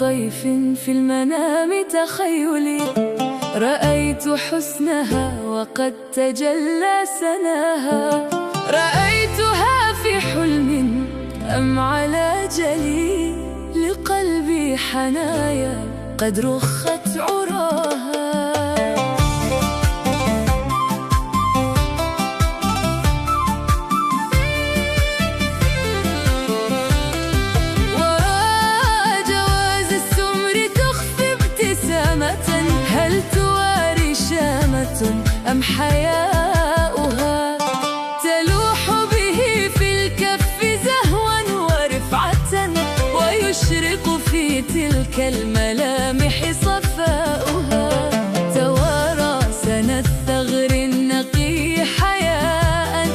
طيف في المنام تخيلي، رأيت حسنها وقد تجلى سناها، رأيتها في حلم أم على جلي، لقلبي حنايا قد رخت عراها. وراء جواز السمر تخفي ابتسامة، هل تواري شامة أم حياؤها، تلوح به في الكف زهوا ورفعة، ويشرق في تلك الملامح صفاؤها، توارى سنى الثغر النقي حياء،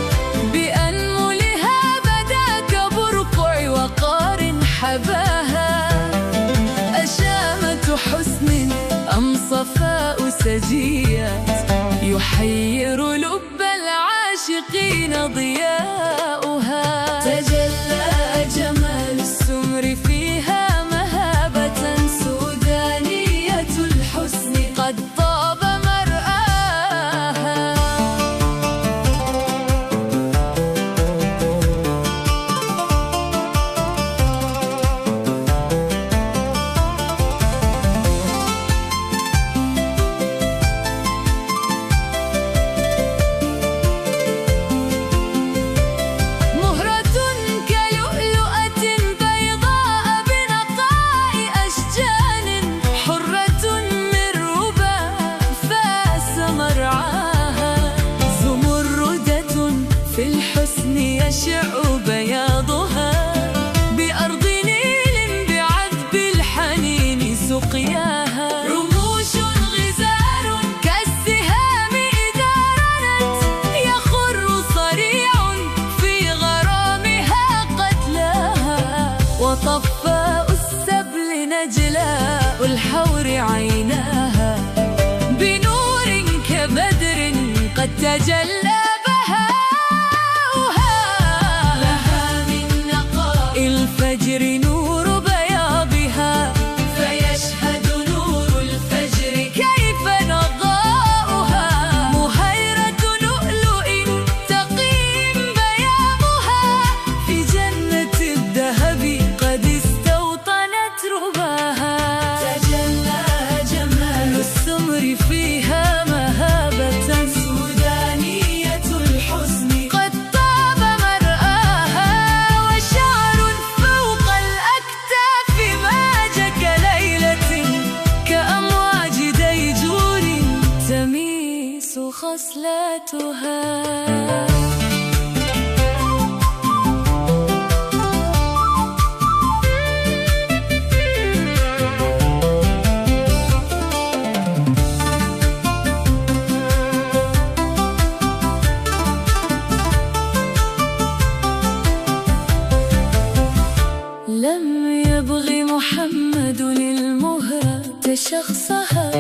بأنملها بدا كبرقع وقار حباها، أشامة حسن أم صفاء سجيات، يحير لب العاشقين ضياؤها، تجلى جمال السمر فيها مهابة، سودانية الحسن قد طاب مرآها. في الحسن يشع بياضها، بأرض نيل بعذب الحنين سقياها، رموش غزار كالسهام إذا رنت، يخر صريع في غرامها قتلاها، وطفاء السبل نجلاء الحور عيناها، بنور كبدر قد تجلى الفجر نور بياضها، فيشهد نور الفجر كيف نضاؤها، مهيرة لؤلؤ تقيم بياضها، في جنة الذهب قد استوطنت رباها، تجلى جمال السمر فيها مهابة، سودانية الحسن قد طاب مرآها، وشعر فوق الأكتاف ماجك ليلة، كأمواج ديجور تميس خصلاتها. لم يبغ محمد المهرة شخصها،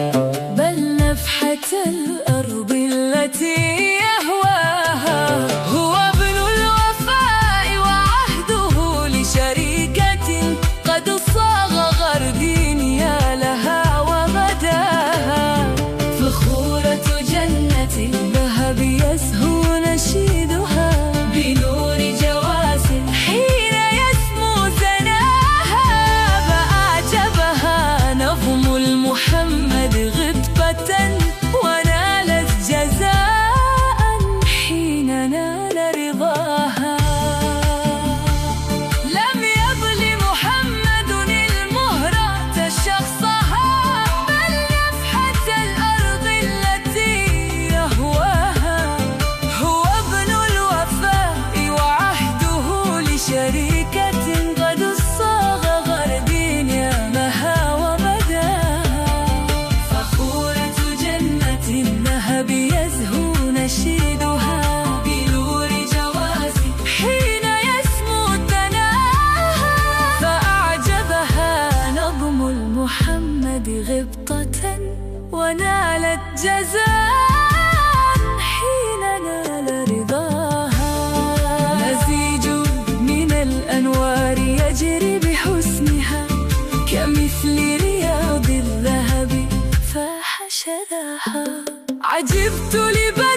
بل نفحة الأرض التي يهواها، هو ابن الوفاء وعهده لشريكة، قد صاغ غردين يا لها وغداها، فخورة جنة الذهب يسهو نشيدها، بنور جواس حين يسمو ثناها، فأعجبها نظم المحمد غبطة، ونالت جزاء حين نال رضاها. لم يظل محمد المهرة شخصها، بل نفحة الأرض التي يهواها، هو ابن الوفاء وعهده لشريكة، قد صاغ غردين يا مها وبداها، فخورة جنة الذهب يزهو نشيدها، بنور جواز حين يسمو ثناها، فأعجبها نظم المحمد غبطة، ونالت جزاء حين نال رضاها، مزيج من الأنوار يجري بحسنها، كمثل عجبت لباس